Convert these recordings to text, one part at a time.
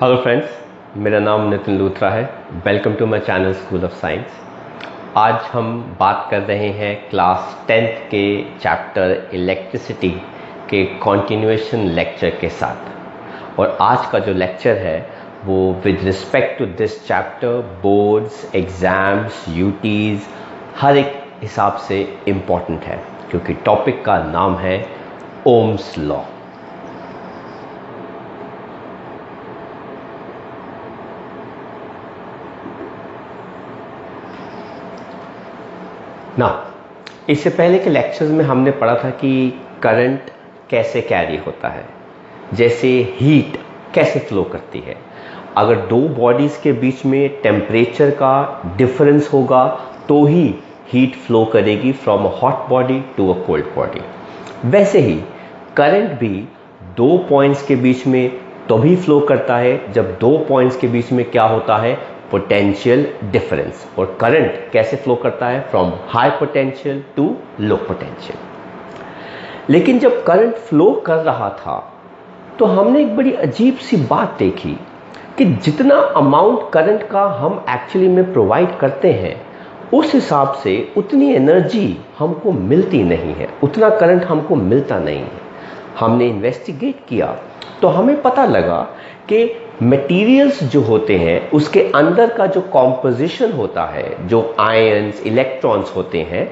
Hello friends, मेरा नाम नितिन लूथरा है। Welcome to my channel school of science. आज हम बात कर रहे हैं क्लास 10th के चैप्टर इलेक्ट्रिसिटी के कॉन्टिन्यूएशन लेक्चर के साथ। और आज का जो लेक्चर है वो with respect to this chapter boards, exams, UTs हर एक हिसाब से इम्पॉर्टेंट है, क्योंकि टॉपिक का नाम है ओम्स लॉ। ना इससे पहले के लेक्चर्स में हमने पढ़ा था कि करंट कैसे कैरी होता है, जैसे हीट कैसे फ्लो करती है। अगर दो बॉडीज़ के बीच में टेम्परेचर का डिफरेंस होगा तो ही हीट फ्लो करेगी from a hot body to a cold body. वैसे ही करंट भी दो पॉइंट्स के बीच में तो भी फ्लो करता है जब दो पॉइंट्स के बीच में क्या होता है, पोटेंशियल डिफरेंस। और करंट कैसे फ्लो करता है, from high potential to low potential. लेकिन जब करंट फ्लो कर रहा था तो हमने एक बड़ी अजीब सी बात देखी कि जितना अमाउंट करंट का हम एक्चुअली में प्रोवाइड करते हैं उस हिसाब से उतनी एनर्जी हमको मिलती नहीं है, उतना करंट हमको मिलता नहीं है। हमने इन्वेस्टिगेट किया तो हमें पता लगा कि मटेरियल्स जो होते हैं उसके अंदर का जो कॉम्पोजिशन होता है, जो आयंस, इलेक्ट्रॉन्स होते हैं,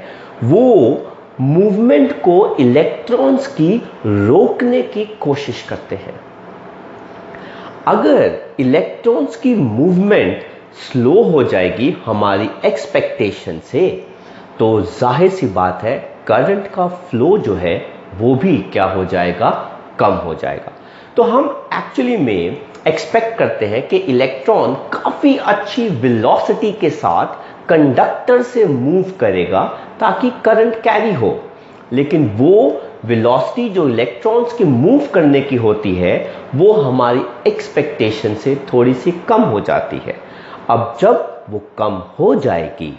वो मूवमेंट को इलेक्ट्रॉन्स की रोकने की कोशिश करते हैं। अगर इलेक्ट्रॉन्स की मूवमेंट स्लो हो जाएगी हमारी एक्सपेक्टेशन से, तो जाहिर सी बात है करंट का फ्लो जो है वो भी क्या हो जाएगा, कम हो जाएगा। तो हम एक्चुअली में एक्सपेक्ट करते हैं कि इलेक्ट्रॉन काफ़ी अच्छी वेलोसिटी के साथ कंडक्टर से मूव करेगा ताकि करंट कैरी हो, लेकिन वो वेलोसिटी जो इलेक्ट्रॉन्स के मूव करने की होती है वो हमारी एक्सपेक्टेशन से थोड़ी सी कम हो जाती है। अब जब वो कम हो जाएगी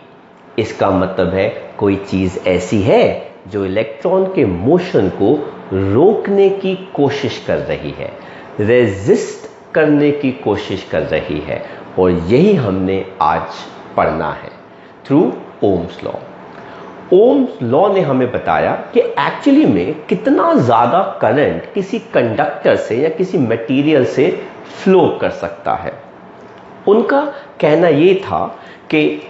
इसका मतलब है कोई चीज़ ऐसी है जो इलेक्ट्रॉन के मोशन को रोकने की कोशिश कर रही है, रेजिस्ट करने की कोशिश कर रही है। और यही हमने आज पढ़ना है through Ohm's law. Ohm's law ने हमें बताया कि एक्चुअली में कितना ज़्यादा करंट किसी कंडक्टर से या किसी मटेरियल से फ्लो कर सकता है। उनका कहना ये था कि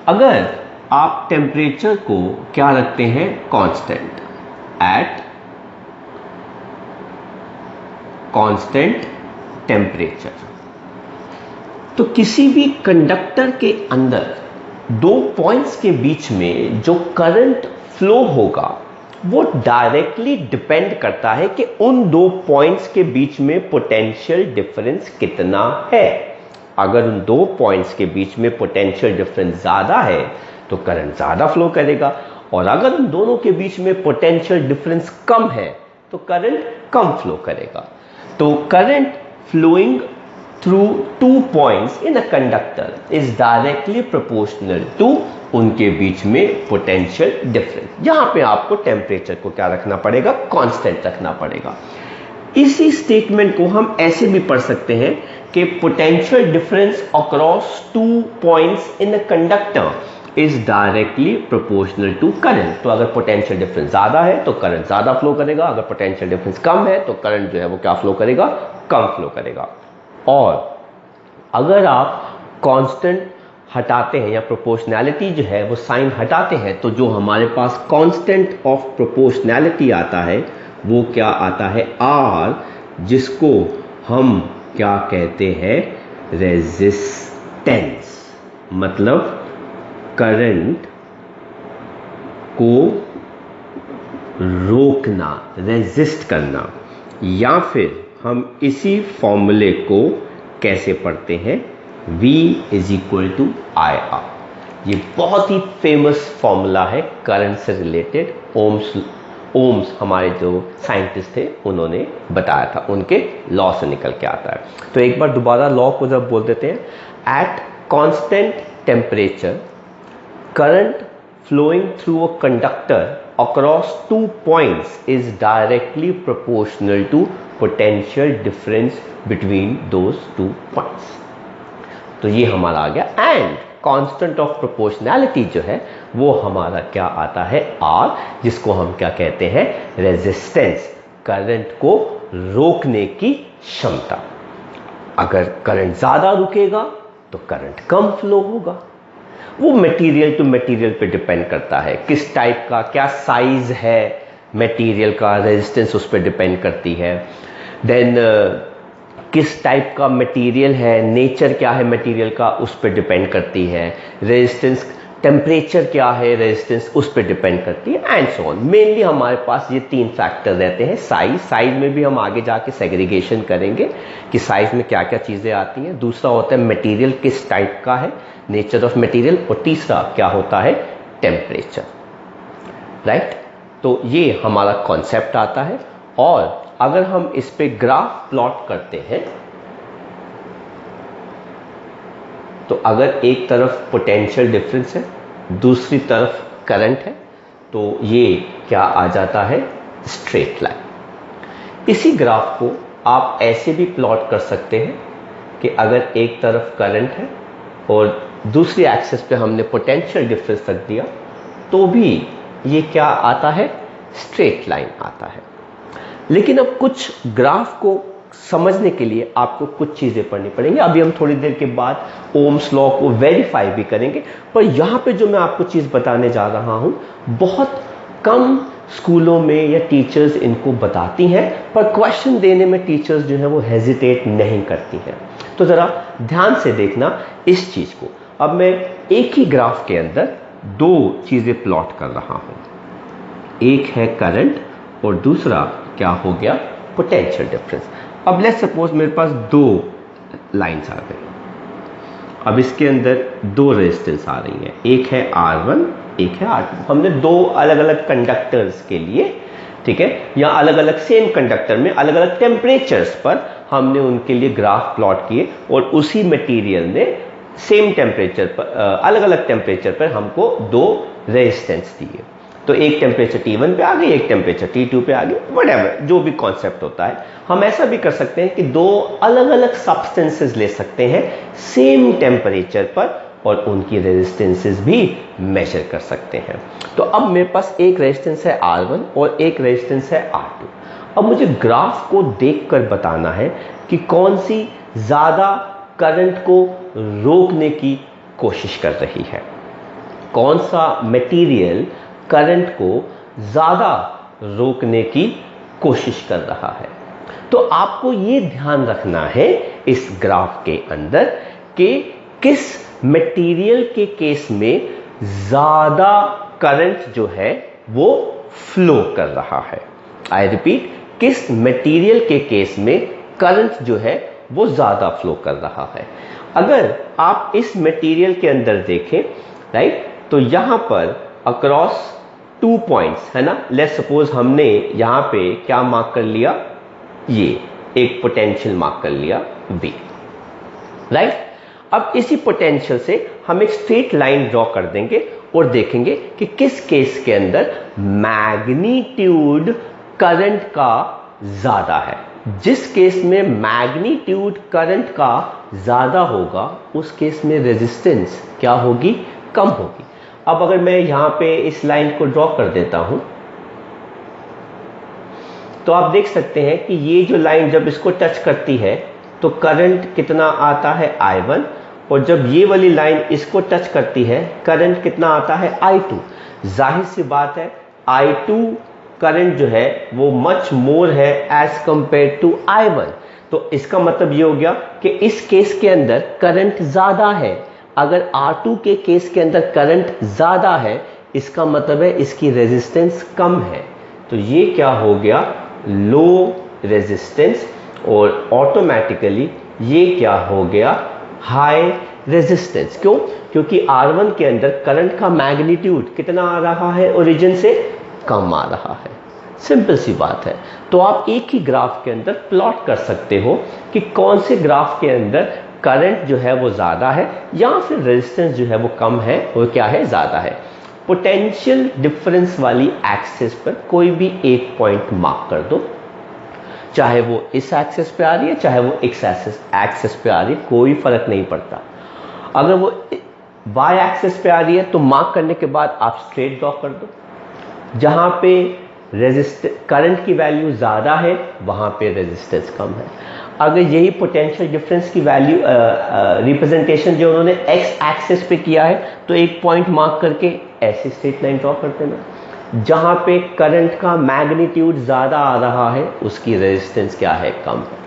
अगर आप टेम्परेचर को क्या रखते हैं, कांस्टेंट, एट कांस्टेंट टेम्परेचर, तो किसी भी कंडक्टर के अंदर दो पॉइंट्स के बीच में जो करंट फ्लो होगा वो डायरेक्टली डिपेंड करता है कि उन दो पॉइंट्स के बीच में पोटेंशियल डिफरेंस कितना है। अगर उन दो पॉइंट्स के बीच में पोटेंशियल डिफरेंस ज़्यादा है तो करंट ज़्यादा फ्लो करेगा, और अगर उन दोनों के बीच में पोटेंशियल डिफरेंस कम है तो करंट कम फ्लो करेगा। तो current flowing through two points in a conductor is directly proportional to उनके बीच में पोटेंशियल डिफरेंस। यहां पे आपको टेम्परेचर को क्या रखना पड़ेगा, कांस्टेंट रखना पड़ेगा। इसी स्टेटमेंट को हम ऐसे भी पढ़ सकते हैं कि potential difference across two points in a conductor is directly proportional to current. तो अगर पोटेंशियल डिफरेंस ज्यादा है तो करंट ज्यादा फ्लो करेगा, अगर पोटेंशियल डिफरेंस कम है तो करंट जो है वो क्या फ्लो करेगा, कम फ्लो करेगा। और अगर आप कांस्टेंट हटाते हैं या प्रोपोर्शनैलिटी जो है वो साइन हटाते हैं तो जो हमारे पास कांस्टेंट ऑफ प्रोपोर्शनैलिटी आता है वो क्या आता है, आर, जिसको हम क्या कहते हैं, रेजिस्टेंस। मतलब करंट को रोकना, रेजिस्ट करना। या फिर हम इसी फॉर्मूले को कैसे पढ़ते हैं, V is equal to I R. ये बहुत ही फेमस फॉर्मूला है करंट से रिलेटेड। ओम्स हमारे जो साइंटिस्ट थे उन्होंने बताया था, उनके लॉ से निकल के आता है। तो एक बार दोबारा लॉ को जब बोल देते हैं, at constant temperature current flowing through a conductor across 2 points is directly proportional to potential difference between those two points. तो ये हमारा आ गया। एंड कांस्टेंट ऑफ प्रोपोर्शनैलिटी जो है वो हमारा क्या आता है, आर, जिसको हम क्या कहते हैं, रेजिस्टेंस, करंट को रोकने की क्षमता। अगर करंट ज्यादा रुकेगा तो करंट कम फ्लो होगा। वो मटेरियल टू मटेरियल पे डिपेंड करता है, किस टाइप का, क्या साइज है मटेरियल का, रेजिस्टेंस उस पर डिपेंड करती है। देन किस टाइप का मटेरियल है, नेचर क्या है मटेरियल का, उस पर डिपेंड करती है। रेजिस्टेंस, टेम्परेचर क्या है, रेजिस्टेंस उस पर डिपेंड करती है, एंड सो ऑन। मेनली हमारे पास ये 3 फैक्टर रहते हैं। साइज में भी हम आगे जाके सेग्रीगेशन करेंगे कि साइज में क्या क्या चीज़ें आती हैं। दूसरा होता है मटेरियल किस टाइप का है, नेचर ऑफ मटेरियल। और तीसरा क्या होता है, टेम्परेचर, राइट। तो ये हमारा कॉन्सेप्ट आता है। और अगर हम इस पे ग्राफ प्लॉट करते हैं तो अगर एक तरफ पोटेंशियल डिफरेंस है, दूसरी तरफ करंट है, तो ये क्या आ जाता है, स्ट्रेट लाइन। इसी ग्राफ को आप ऐसे भी प्लॉट कर सकते हैं कि अगर एक तरफ करंट है और दूसरी एक्सिस पे हमने पोटेंशियल डिफरेंस रख दिया तो भी ये क्या आता है, स्ट्रेट लाइन आता है। लेकिन अब कुछ ग्राफ को समझने के लिए आपको कुछ चीजें पढ़नी पड़ेंगी। अभी हम थोड़ी देर के बाद ओम्स लॉ को वेरीफाई भी करेंगे। पर यहां पे जो मैं आपको चीज बताने जा रहा हूं, बहुत कम स्कूलों में या टीचर्स इनको बताती हैं, पर क्वेश्चन देने में टीचर्स जो है वो हेजिटेट नहीं करती हैं। तो जरा ध्यान से देखना इस चीज को। अब मैं एक ही ग्राफ के अंदर 2 चीजें प्लॉट कर रहा हूं, एक है करंट और दूसरा क्या हो गया, पोटेंशियल डिफरेंस। अब लेट्स सपोज मेरे पास 2 लाइंस आ गई। अब इसके अंदर 2 रेजिस्टेंस आ रही हैं, एक है R1, एक है R2। हमने 2 अलग अलग कंडक्टर्स के लिए, ठीक है, या अलग अलग सेम कंडक्टर में अलग अलग टेम्परेचर्स पर हमने उनके लिए ग्राफ प्लॉट किए और उसी मटेरियल ने सेम टेम्परेचर पर, अलग अलग टेम्परेचर पर हमको 2 रेजिस्टेंस दिए। तो एक टेम्परेचर T1 पे आ गई, एक टेम्परेचर T2 पे आ गई, व्हाटएवर जो भी कॉन्सेप्ट होता है। हम ऐसा भी कर सकते हैं कि 2 अलग अलग सब्सटेंसेस ले सकते हैं सेम टेम्परेचर पर और उनकी रेजिस्टेंसेस भी मेजर कर सकते हैं। तो अब मेरे पास एक रेजिस्टेंस है R1 और एक रेजिस्टेंस है R2। अब मुझे ग्राफ को देखकर बताना है कि कौन सी ज्यादा करंट को रोकने की कोशिश कर रही है, कौन सा मटेरियल करंट को ज्यादा रोकने की कोशिश कर रहा है। तो आपको यह ध्यान रखना है इस ग्राफ के अंदर कि किस मटेरियल के केस में ज्यादा करंट जो है वो फ्लो कर रहा है। आई रिपीट, किस मटेरियल के केस में करंट जो है वो ज्यादा फ्लो कर रहा है। अगर आप इस मटेरियल के अंदर देखें, राइट, तो यहां पर अक्रॉस 2 पॉइंट्स है ना। लेट्स सपोज हमने यहां पे क्या मार्क कर लिया, ये एक पोटेंशियल मार्क कर लिया B, राइट। अब इसी पोटेंशियल से हम एक स्ट्रेट लाइन ड्रॉ कर देंगे और देखेंगे कि किस केस के अंदर मैग्नीट्यूड करंट का ज्यादा है। जिस केस में मैग्नीट्यूड करंट का ज्यादा होगा उस केस में रेजिस्टेंस क्या होगी, कम होगी। अब अगर मैं यहां पे इस लाइन को ड्रॉ कर देता हूं तो आप देख सकते हैं कि ये जो लाइन जब इसको टच करती है तो करंट कितना आता है I1, और जब ये वाली लाइन इसको टच करती है करंट कितना आता है I2। जाहिर सी बात है I2 करंट जो है वो मच मोर है एज कंपेयर टू I1। तो इसका मतलब ये हो गया कि इस केस के अंदर करंट ज्यादा है। अगर R2 के केस के अंदर करंट ज्यादा है इसका मतलब है इसकी रेजिस्टेंस कम है। तो ये क्या हो गया, लो रेजिस्टेंस, और ऑटोमेटिकली ये क्या हो गया, हाई रेजिस्टेंस। क्यों? क्योंकि R1 के अंदर करंट का मैग्नीट्यूड कितना आ रहा है, ओरिजिन से कम आ रहा है। सिंपल सी बात है। तो आप एक ही ग्राफ के अंदर प्लॉट कर सकते हो कि कौन से ग्राफ के अंदर करंट जो है वो ज्यादा है या फिर रेजिस्टेंस जो है वो कम है, वो क्या है, ज्यादा है। पोटेंशियल डिफरेंस वाली एक्सिस पर कोई भी एक पॉइंट मार्क कर दो। चाहे वो इस एक्सिस पे आ रही है चाहे वो एक्स एक्सिस पे आ रही है, कोई फर्क नहीं पड़ता। अगर वो वाई एक्सिस पे आ रही है तो मार्क करने के बाद आप स्ट्रेट ड्रॉ कर दो। जहां पे करंट की वैल्यू ज़्यादा है वहां पे रेजिस्टेंस कम है। अगर यही पोटेंशियल डिफरेंस की वैल्यू रिप्रेजेंटेशन जो उन्होंने एक्स एक्सिस पे किया है तो एक पॉइंट मार्क करके ऐसी स्ट्रेट लाइन ड्रॉ कर देना। जहां पे करंट का मैग्नीट्यूड ज़्यादा आ रहा है उसकी रेजिस्टेंस क्या है, कम है।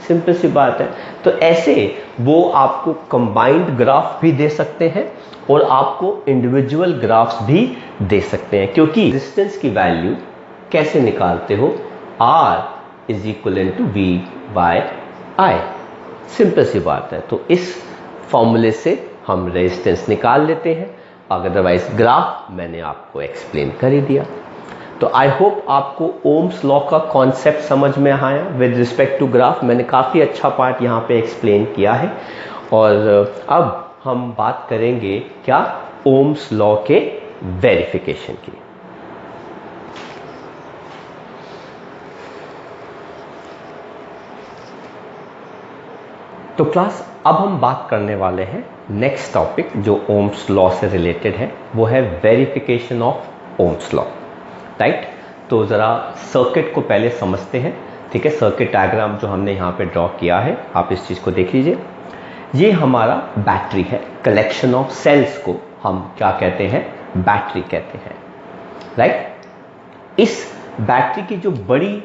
सिंपल सी बात है। तो ऐसे वो आपको कंबाइंड ग्राफ भी दे सकते हैं और आपको इंडिविजुअल ग्राफ्स भी दे सकते हैं, क्योंकि रेजिस्टेंस की वैल्यू कैसे निकालते हो, R is equal to V by I। Simple सी बात है। तो इस फॉर्मूले से हम रेजिस्टेंस निकाल लेते हैं, अदरवाइज ग्राफ मैंने आपको एक्सप्लेन कर ही दिया। तो आई होप आपको ओम्स लॉ का कॉन्सेप्ट समझ में आया विद रिस्पेक्ट टू ग्राफ। मैंने काफ़ी अच्छा पार्ट यहाँ पे एक्सप्लेन किया है। और अब हम बात करेंगे क्या, ओम्स लॉ के वेरिफिकेशन की। तो क्लास अब हम बात करने वाले हैं नेक्स्ट टॉपिक जो ओम्स लॉ से रिलेटेड है, वो है verification of Ohm's law, right. तो ज़रा सर्किट को पहले समझते हैं, ठीक है। सर्किट डायग्राम जो हमने यहाँ पे ड्रॉ किया है आप इस चीज़ को देख लीजिए। ये हमारा बैटरी है, कलेक्शन ऑफ सेल्स को हम क्या कहते हैं, बैटरी कहते हैं, राइट। इस बैटरी की जो बड़ी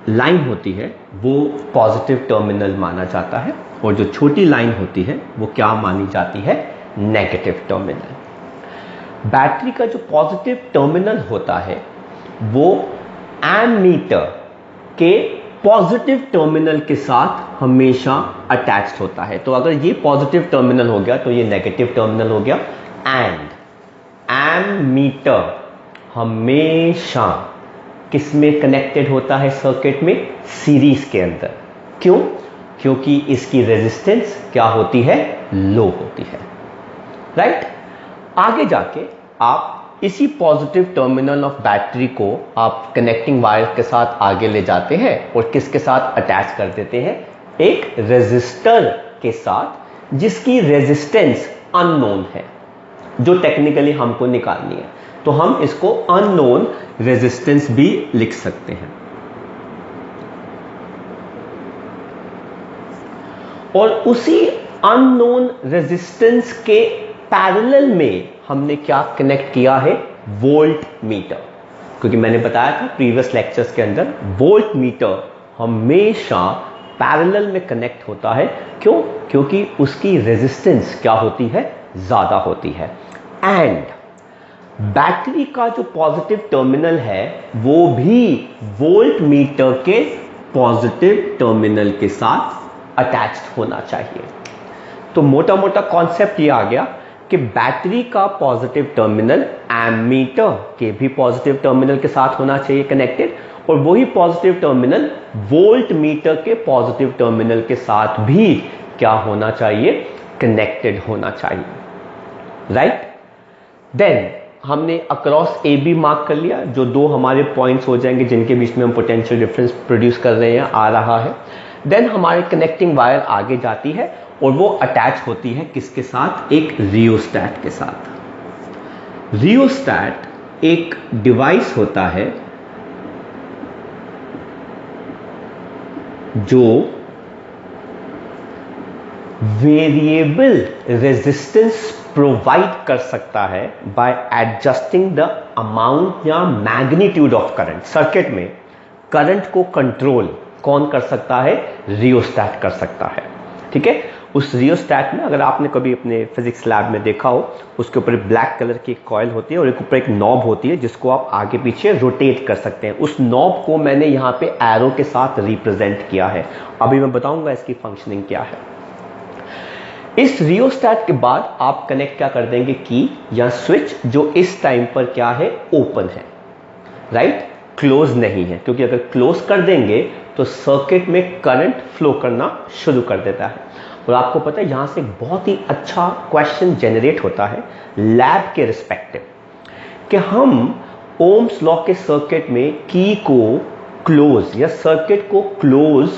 लाइन होती है वो पॉजिटिव टर्मिनल माना जाता है और जो छोटी लाइन होती है वो क्या मानी जाती है, नेगेटिव टर्मिनल। बैटरी का जो पॉजिटिव टर्मिनल होता है वो एमीटर के पॉजिटिव टर्मिनल के साथ हमेशा अटैच्ड होता है। तो अगर ये पॉजिटिव टर्मिनल हो गया तो ये नेगेटिव टर्मिनल हो गया। एंड एमीटर हमेशा किसमें कनेक्टेड होता है सर्किट में, सीरीज के अंदर। क्यों? क्योंकि इसकी रेजिस्टेंस क्या होती है, लो होती है, राइट। आगे जाके आप इसी पॉजिटिव टर्मिनल ऑफ बैटरी को आप कनेक्टिंग वायर के साथ आगे ले जाते हैं और किसके साथ अटैच कर देते हैं, एक रेजिस्टर के साथ जिसकी रेजिस्टेंस अननोन है, जो टेक्निकली हमको निकालनी है। तो हम इसको अननोन रेजिस्टेंस भी लिख सकते हैं। और उसी अननोन रेजिस्टेंस के पैरेलल में हमने क्या कनेक्ट किया है, वोल्ट मीटर। क्योंकि मैंने बताया था प्रीवियस लेक्चर्स के अंदर वोल्ट मीटर हमेशा पैरेलल में कनेक्ट होता है। क्यों? क्योंकि उसकी रेजिस्टेंस क्या होती है, ज्यादा होती है। एंड बैटरी का जो पॉजिटिव टर्मिनल है वो भी वोल्ट मीटर के पॉजिटिव टर्मिनल के साथ अटैच्ड होना चाहिए। तो मोटा मोटा कॉन्सेप्ट ये आ गया कि बैटरी का पॉजिटिव टर्मिनल एमीटर के भी पॉजिटिव टर्मिनल के साथ होना चाहिए कनेक्टेड, और वही पॉजिटिव टर्मिनल वोल्ट मीटर के पॉजिटिव टर्मिनल के साथ भी क्या होना चाहिए, कनेक्टेड होना चाहिए, राइट। देन हमने अक्रॉस ए बी मार्क कर लिया, जो दो हमारे पॉइंट्स हो जाएंगे जिनके बीच में हम पोटेंशियल डिफरेंस प्रोड्यूस कर रहे हैं, आ रहा है। देन हमारे कनेक्टिंग वायर आगे जाती है और वो अटैच होती है किसके साथ, एक रियोस्टैट के साथ। रियोस्टैट एक डिवाइस होता है जो वेरिएबल रेजिस्टेंस प्रोवाइड कर सकता है बाय एडजस्टिंग द अमाउंट या मैग्नीट्यूड ऑफ करंट। सर्किट में करंट को कंट्रोल कौन कर सकता है, रियोस्टैट कर सकता है, ठीक है। उस रियोस्टैट में अगर आपने कभी अपने फिजिक्स लैब में देखा हो, उसके ऊपर ब्लैक कलर की एक कॉइल होती है और एक ऊपर एक नॉब होती है जिसको आप आगे पीछे रोटेट कर सकते हैं। उस नॉब को मैंने यहाँ पे एरो के साथ रिप्रेजेंट किया है। अभी मैं बताऊंगा इसकी फंक्शनिंग क्या है। इस रियोस्टैट के बाद आप कनेक्ट क्या कर देंगे, की या स्विच, जो इस टाइम पर क्या है, ओपन है, राइट, क्लोज नहीं है। क्योंकि अगर क्लोज कर देंगे तो सर्किट में करंट फ्लो करना शुरू कर देता है। और आपको पता है यहां से एक बहुत ही अच्छा क्वेश्चन जनरेट होता है लैब के रिस्पेक्टिव, कि हम ओम्स लॉ के सर्किट में की को क्लोज या सर्किट को क्लोज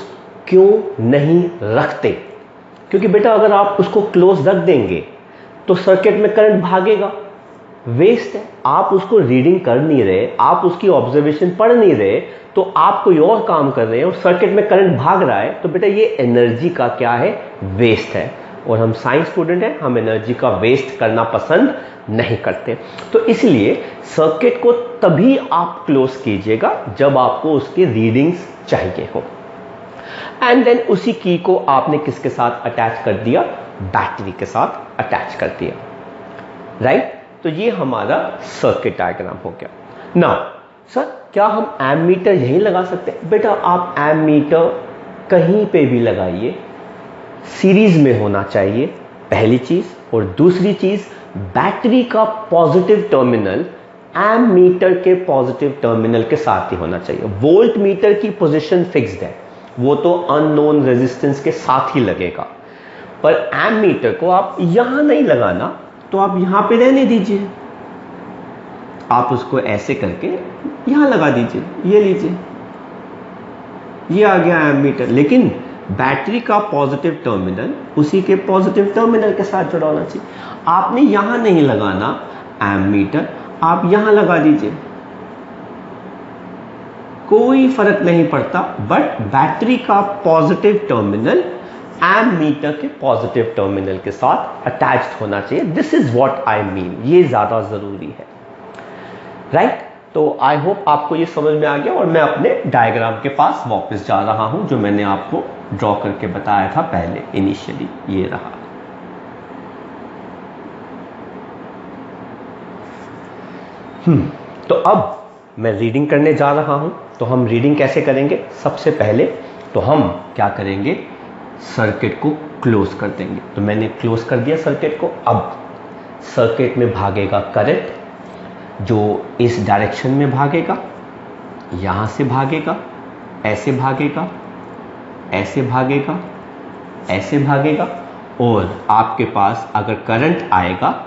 क्यों नहीं रखते? क्योंकि बेटा अगर आप उसको क्लोज रख देंगे तो सर्किट में करंट भागेगा, वेस्ट है। आप उसको रीडिंग कर नहीं रहे, आप उसकी ऑब्जर्वेशन पढ़ नहीं रहे, तो आप कोई और काम कर रहे हैं और सर्किट में करंट भाग रहा है, तो बेटा ये एनर्जी का क्या है? वेस्ट है। और हम साइंस स्टूडेंट हैं, हम एनर्जी का वेस्ट करना पसंद नहीं करते। तो इसलिए सर्किट को तभी आप क्लोज कीजिएगा जब आपको उसकी रीडिंग्स चाहिए हो। एंड देन उसी की को आपने किसके साथ अटैच कर दिया? बैटरी के साथ अटैच कर दिया, राइट? तो ये हमारा सर्किट डायग्राम हो गया। नाउ सर, क्या हम एमीटर यहीं लगा सकते हैं? बेटा आप एमीटर कहीं पे भी लगाइए, सीरीज में होना चाहिए, पहली चीज। और दूसरी चीज, बैटरी का पॉजिटिव टर्मिनल एमीटर के पॉजिटिव टर्मिनल के साथ ही होना चाहिए। वोल्ट मीटर की पोजीशन फिक्स्ड है, वो तो अननोन रेजिस्टेंस के साथ ही लगेगा, पर एमीटर को आप यहां नहीं लगाना, तो आप यहां पे रहने दीजिए, आप उसको ऐसे करके यहां लगा दीजिए। ये लीजिए, ये आ गया एमीटर, लेकिन बैटरी का पॉजिटिव टर्मिनल उसी के पॉजिटिव टर्मिनल के साथ जुड़ा होना चाहिए। आपने यहां नहीं लगाना एमीटर, आप यहां लगा दीजिए, कोई फर्क नहीं पड़ता, बट बैटरी का पॉजिटिव टर्मिनल एमीटर के पॉजिटिव टर्मिनल के साथ अटैच्ड होना चाहिए। This is what I mean, ये ज्यादा जरूरी है, राइट? तो आई होप आपको ये समझ में आ गया। और मैं अपने डायग्राम के पास वापस जा रहा हूं, जो मैंने आपको ड्रॉ करके बताया था पहले इनिशियली, ये रहा। तो अब मैं रीडिंग करने जा रहा हूं। तो हम रीडिंग कैसे करेंगे? सबसे पहले तो हम क्या करेंगे? सर्किट को क्लोज कर देंगे। तो मैंने क्लोज कर दिया सर्किट को। अब सर्किट में भागेगा करंट, जो इस डायरेक्शन में भागेगा, यहां से भागेगा, ऐसे भागेगा, ऐसे भागेगा, ऐसे भागेगा, और आपके पास अगर करंट आएगा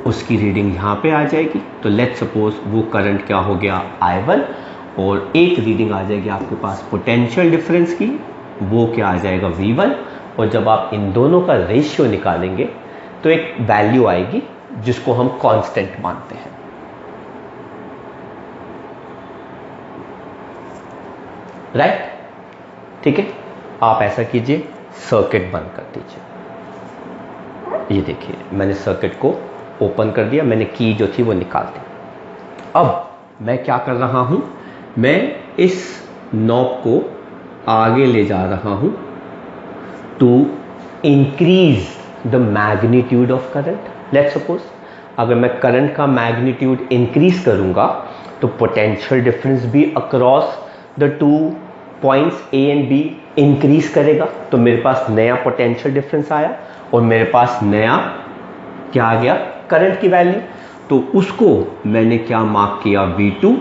उसकी रीडिंग यहां पे आ जाएगी। तो लेट्स सपोज वो करंट क्या हो गया? I1, और एक रीडिंग आ जाएगी आपके पास पोटेंशियल डिफरेंस की, वो क्या आ जाएगा? V1। और जब आप इन दोनों का रेशियो निकालेंगे तो एक वैल्यू आएगी जिसको हम कांस्टेंट मानते हैं, राइट? ठीक है, आप ऐसा कीजिए, सर्किट बंद कर दीजिए। ये देखिए, मैंने सर्किट को ओपन कर दिया, मैंने की जो थी वो निकाल दी। अब मैं क्या कर रहा हूं? मैं इस नॉब को आगे ले जा रहा हूं to increase the magnitude of current. Let's suppose अगर मैं करंट का मैग्नीट्यूड इंक्रीज करूंगा तो पोटेंशियल डिफरेंस भी across the two points A and B increase करेगा। तो मेरे पास नया पोटेंशियल डिफरेंस आया और मेरे पास नया क्या आ गया? करंट की वैल्यू। तो उसको मैंने क्या मार्क किया? V2,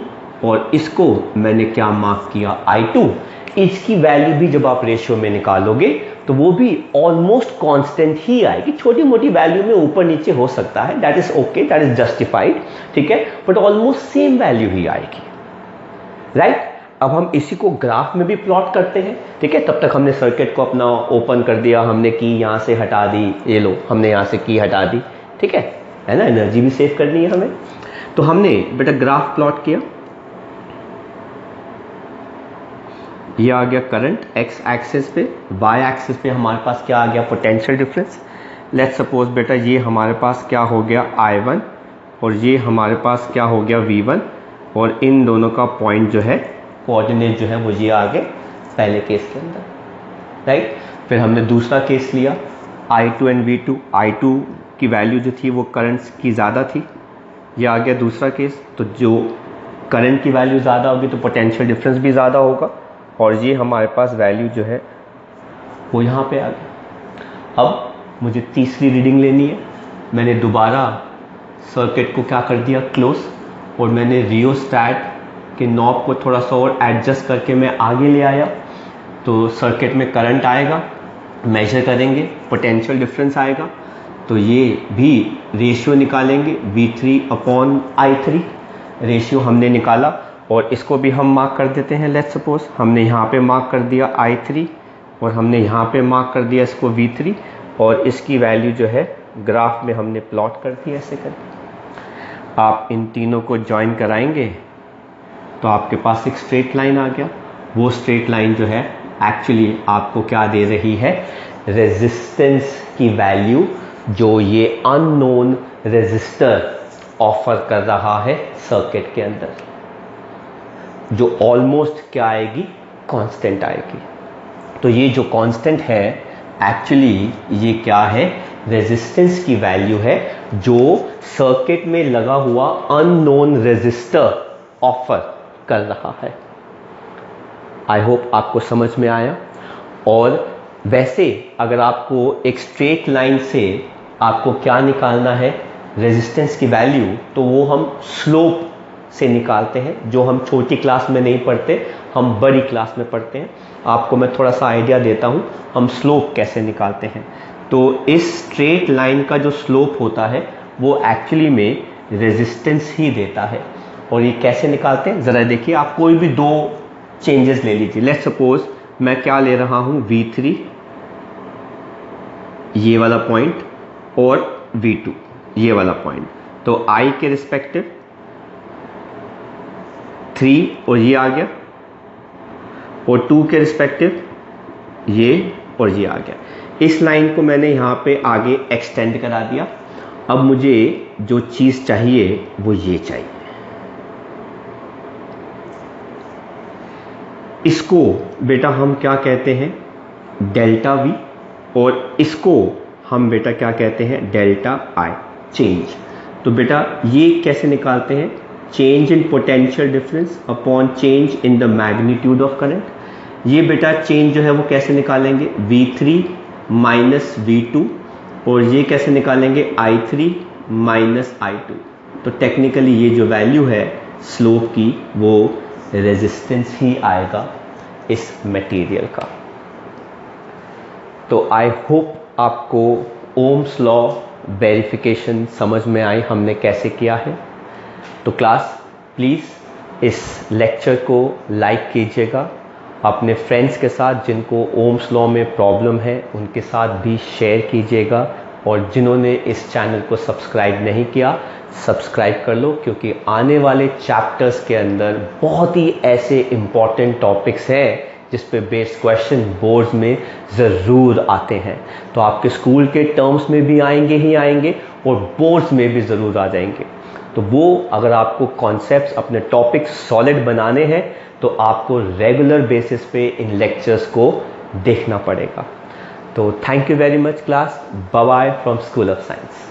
और इसको मैंने क्या मार्क किया? I2। इसकी वैल्यू भी जब आप रेशियो में निकालोगे तो वो भी ऑलमोस्ट कांस्टेंट ही आएगी। छोटी मोटी वैल्यू में ऊपर नीचे हो सकता है, that is okay, that is justified, ठीक है, बट ऑलमोस्ट सेम वैल्यू ही आएगी, राइट? अब हम इसी को ग्राफ में भी प्लॉट करते हैं, ठीक है? तब तक हमने सर्किट को अपना ओपन कर दिया, हमने की यहां से हटा दी, ये लो हमने यहां से की हटा दी, ठीक है ना? एनर्जी भी सेव करनी है हमें। तो हमने बेटा ग्राफ प्लॉट किया, ये आ गया करंट एक्स एक्सिस पे, वाई एक्सिस पे हमारे पास क्या आ गया? Potential difference. लेट्स सपोज बेटा ये हमारे पास क्या हो गया? I1, और ये हमारे पास क्या हो गया? V1, और इन दोनों का पॉइंट जो है, कोऑर्डिनेट जो है वो ये आ गए पहले केस के अंदर, राइट? फिर हमने दूसरा केस लिया I2 एंड V2। I2 की वैल्यू जो थी वो करंट की ज़्यादा थी, ये आ गया दूसरा केस। तो जो करंट की वैल्यू ज़्यादा होगी तो पोटेंशियल डिफरेंस भी ज़्यादा होगा, और ये हमारे पास वैल्यू जो है वो यहाँ पे आ गई। अब मुझे तीसरी रीडिंग लेनी है। मैंने दोबारा सर्किट को क्या कर दिया? क्लोज, और मैंने रियोस्टैट के नॉब को थोड़ा सा और एडजस्ट करके मैं आगे ले आया। तो सर्किट में करंट आएगा, मेजर करेंगे, पोटेंशियल डिफरेंस आएगा, तो ये भी रेशियो निकालेंगे V3/I3, रेशियो हमने निकाला, और इसको भी हम मार्क कर देते हैं। लेट्स सपोज हमने यहाँ पे मार्क कर दिया I3 और हमने यहाँ पे मार्क कर दिया इसको V3 और इसकी वैल्यू जो है ग्राफ में हमने प्लॉट कर दी ऐसे करके। आप इन तीनों को ज्वाइन कराएंगे तो आपके पास एक स्ट्रेट लाइन आ गया। वो स्ट्रेट लाइन जो है एक्चुअली आपको क्या दे रही है, रेजिस्टेंस की वैल्यू जो ये अननोन रेजिस्टर ऑफर कर रहा है सर्किट के अंदर, जो ऑलमोस्ट क्या आएगी, कांस्टेंट आएगी। तो ये जो कांस्टेंट है एक्चुअली ये क्या है, रेजिस्टेंस की वैल्यू है जो सर्किट में लगा हुआ अननोन रेजिस्टर ऑफर कर रहा है। आई होप आपको समझ में आया। और वैसे अगर आपको एक स्ट्रेट लाइन से आपको क्या निकालना है, रेजिस्टेंस की वैल्यू, तो वो हम स्लोप से निकालते हैं, जो हम छोटी क्लास में नहीं पढ़ते, हम बड़ी क्लास में पढ़ते हैं। आपको मैं थोड़ा सा आइडिया देता हूं हम स्लोप कैसे निकालते हैं। तो इस स्ट्रेट लाइन का जो स्लोप होता है वो एक्चुअली में रेजिस्टेंस ही देता है। और ये कैसे निकालते हैं ज़रा देखिए। आप कोई भी दो चेंजेस ले लीजिए। लेट्स सपोज मैं क्या ले रहा हूं, V3 ये वाला पॉइंट और V2 ये वाला पॉइंट। तो I के रिस्पेक्टिव 3 और ये आ गया, और 2 के रिस्पेक्टिव ये और ये आ गया। इस लाइन को मैंने यहाँ पे आगे एक्सटेंड करा दिया। अब मुझे जो चीज़ चाहिए वो ये चाहिए। इसको बेटा हम क्या कहते हैं, डेल्टा V, और इसको हम बेटा क्या कहते हैं, डेल्टा I, चेंज। तो बेटा ये कैसे निकालते हैं, change in potential difference upon change in the magnitude of current. ये बेटा चेंज जो है वो कैसे निकालेंगे, V3 माइनस V2, और ये कैसे निकालेंगे, I3 माइनस I2। तो टेक्निकली ये जो वैल्यू है स्लोप की वो रेजिस्टेंस ही आएगा इस मटेरियल का। तो आई होप आपको ओम्स लॉ वेरिफिकेशन समझ में आई हमने कैसे किया है। तो क्लास प्लीज़ इस लेक्चर को लाइक कीजिएगा, अपने फ्रेंड्स के साथ जिनको ओम्स लॉ में प्रॉब्लम है उनके साथ भी शेयर कीजिएगा, और जिन्होंने इस चैनल को सब्सक्राइब नहीं किया सब्सक्राइब कर लो, क्योंकि आने वाले चैप्टर्स के अंदर बहुत ही ऐसे इम्पॉर्टेंट टॉपिक्स हैं जिस पे बेस्ड क्वेश्चन बोर्ड्स में ज़रूर आते हैं। तो आपके स्कूल के टर्म्स में भी आएंगे ही आएंगे और बोर्ड्स में भी ज़रूर आ जाएंगे। तो वो अगर आपको कॉन्सेप्ट्स अपने टॉपिक सॉलिड बनाने हैं तो आपको रेगुलर बेसिस पे इन लेक्चर्स को देखना पड़ेगा। तो thank you very much class, bye bye from school of science.